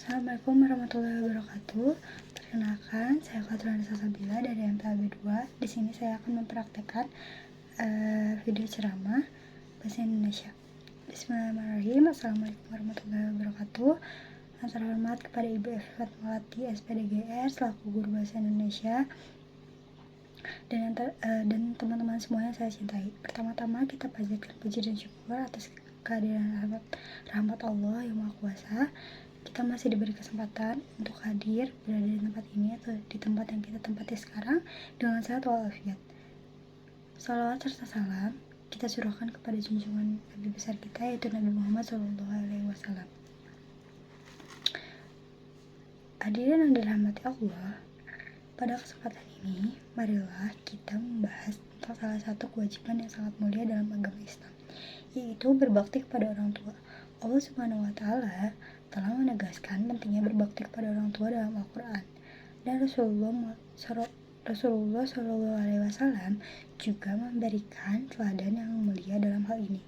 Assalamualaikum warahmatullahi wabarakatuh. Perkenalkan, saya Fatrana Salsabila dari MPLB 2. Di sini saya akan mempraktekkan video ceramah bahasa Indonesia. Bismillahirrahmanirrahim. Assalamualaikum warahmatullahi wabarakatuh. Yang terhormat kepada Ibu Evi Fatmawati, SPDGR, selaku guru bahasa Indonesia, dan teman-teman semua yang saya cintai. Pertama-tama kita panjatkan puji dan syukur atas kehadiran rahmat Allah yang Maha Kuasa. Kita masih diberi kesempatan untuk hadir berada di tempat ini atau di tempat yang kita tempati sekarang dengan sehat walafiat. Salawat serta salam kita curahkan kepada junjungan Nabi besar kita, yaitu Nabi Muhammad SAW. Hadirin yang dirahmati Allah, pada kesempatan ini marilah kita membahas tentang salah satu kewajiban yang sangat mulia dalam agama Islam, yaitu berbakti kepada orang tua. Allah Subhanahu wa Ta'ala telah menegaskan pentingnya berbakti kepada orang tua dalam Al-Quran, dan Rasulullah SAW juga memberikan teladan yang mulia dalam hal ini.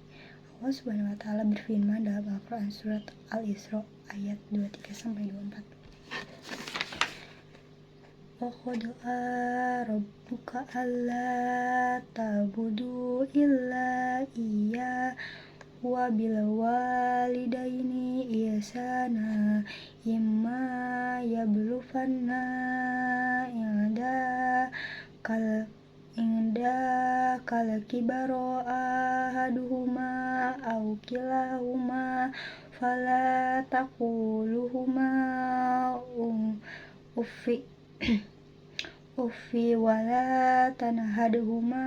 Allah Subhanahu wa Ta'ala berfirman dalam Al-Quran surat Al-Isra ayat 23-24. Wa qada'a rabbuka alla ta'budu illa iya wa bil walidaini ihsana imma yablughanna inda kal kibaro ahaduhuma aw kilahuma fala taquluhuma uffi wala tanhadhuma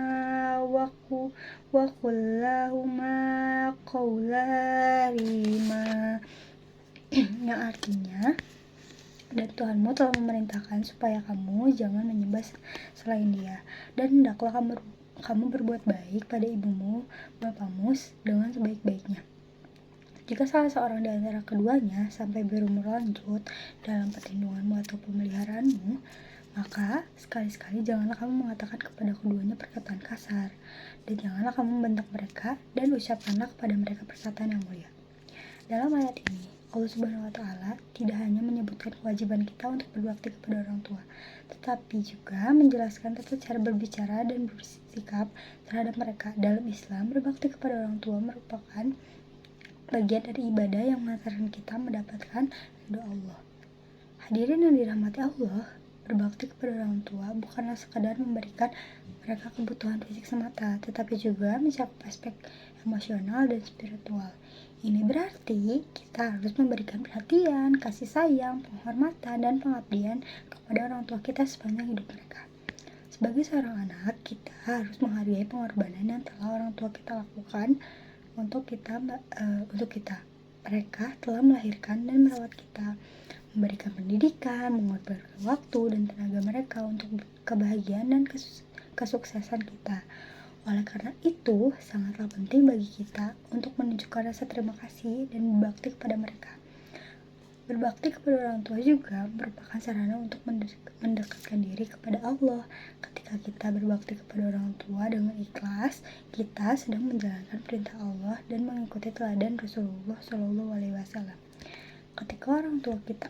wa qullahuma qawlan karima, yang artinya, dan Tuhanmu telah memerintahkan supaya kamu jangan menyembah selain Dia, dan hendaklah kamu berbuat baik pada ibumu, bapamu dengan sebaik-baiknya. Jika salah seorang di antara keduanya sampai berumur lanjut dalam perlindunganmu atau pemeliharaanmu, maka sekali-sekali janganlah kamu mengatakan kepada keduanya perkataan kasar, dan janganlah kamu membentak mereka, dan ucapkanlah kepada mereka perkataan yang mulia. Dalam ayat ini, Allah Subhanahu wa Ta'ala tidak hanya menyebutkan kewajiban kita untuk berbakti kepada orang tua, tetapi juga menjelaskan tata cara berbicara dan bersikap terhadap mereka. Dalam Islam, berbakti kepada orang tua merupakan bagian dari ibadah yang mengantarkan kita mendapatkan ridho Allah. Hadirin yang dirahmati Allah, berbakti kepada orang tua bukanlah sekadar memberikan mereka kebutuhan fisik semata, tetapi juga mencakup aspek emosional dan spiritual. Ini berarti kita harus memberikan perhatian, kasih sayang, penghormatan, dan pengabdian kepada orang tua kita sepanjang hidup mereka. Sebagai seorang anak, kita harus menghargai pengorbanan yang telah orang tua kita lakukan untuk kita. Mereka telah melahirkan dan merawat kita, memberikan pendidikan, mengorbankan waktu dan tenaga mereka untuk kebahagiaan dan kesuksesan kita. Oleh karena itu, sangatlah penting bagi kita untuk menunjukkan rasa terima kasih dan berbakti kepada mereka. Berbakti kepada orang tua juga merupakan sarana untuk mendekatkan diri kepada Allah. Ketika kita berbakti kepada orang tua dengan ikhlas, kita sedang menjalankan perintah Allah dan mengikuti teladan Rasulullah SAW. Ketika orang tua kita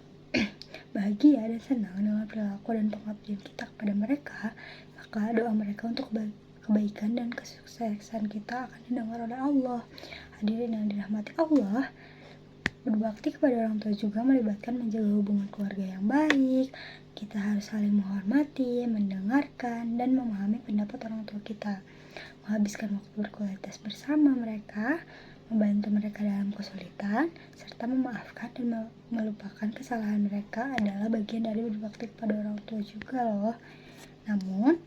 bahagia dan senang dengan perilaku dan pengabdian kita kepada mereka, maka doa mereka untuk kebaikan dan kesuksesan kita akan didengar oleh Allah. Hadirin yang dirahmati Allah, berbakti kepada orang tua juga melibatkan menjaga hubungan keluarga yang baik. Kita harus saling menghormati, mendengarkan, dan memahami pendapat orang tua kita, menghabiskan waktu berkualitas bersama mereka, membantu mereka dalam kesulitan, serta memaafkan dan melupakan kesalahan mereka adalah bagian dari berbakti kepada orang tua juga loh. Namun,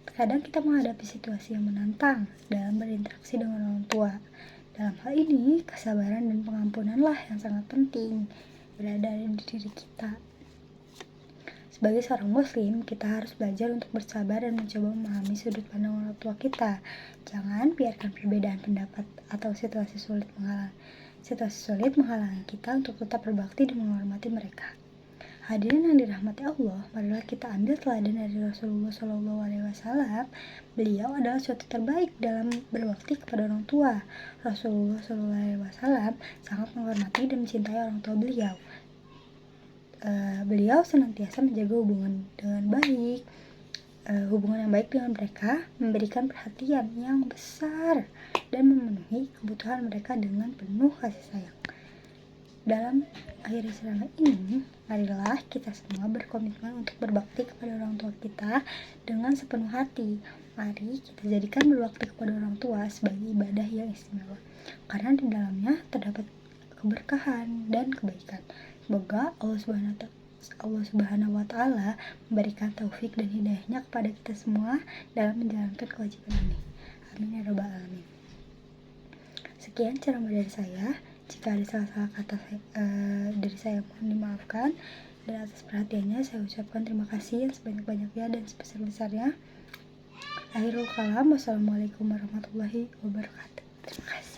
kadang kita menghadapi situasi yang menantang dalam berinteraksi dengan orang tua. Dalam hal ini, kesabaran dan pengampunanlah yang sangat penting berada di diri kita. Sebagai seorang muslim, kita harus belajar untuk bersabar dan mencoba memahami sudut pandang orang tua kita. Jangan biarkan perbedaan pendapat atau situasi sulit menghalangi kita untuk tetap berbakti dan menghormati mereka. Hadirin yang dirahmati Allah, marilah kita ambil teladan dari Rasulullah SAW. Beliau adalah contoh terbaik dalam berbakti kepada orang tua. Rasulullah SAW sangat menghormati dan mencintai orang tua beliau. beliau senantiasa menjaga hubungan yang baik dengan mereka, memberikan perhatian yang besar dan memenuhi kebutuhan mereka dengan penuh kasih sayang. Dalam akhir ceramah ini, marilah kita semua berkomitmen untuk berbakti kepada orang tua kita dengan sepenuh hati. Mari kita jadikan berbakti kepada orang tua sebagai ibadah yang istimewa, karena di dalamnya terdapat keberkahan dan kebaikan. Semoga Allah Subhanahu wa Ta'ala memberikan taufik dan hidayahnya kepada kita semua dalam menjalankan kewajiban ini. Amin ya rabbal alamin. Sekian ceramah dari saya. Jika ada salah-salah kata dari saya, mohon dimaafkan. Dan atas perhatiannya saya ucapkan terima kasih yang sebanyak-banyaknya dan sebesar-besarnya. Akhirul kalam, wassalamualaikum warahmatullahi wabarakatuh. Terima kasih.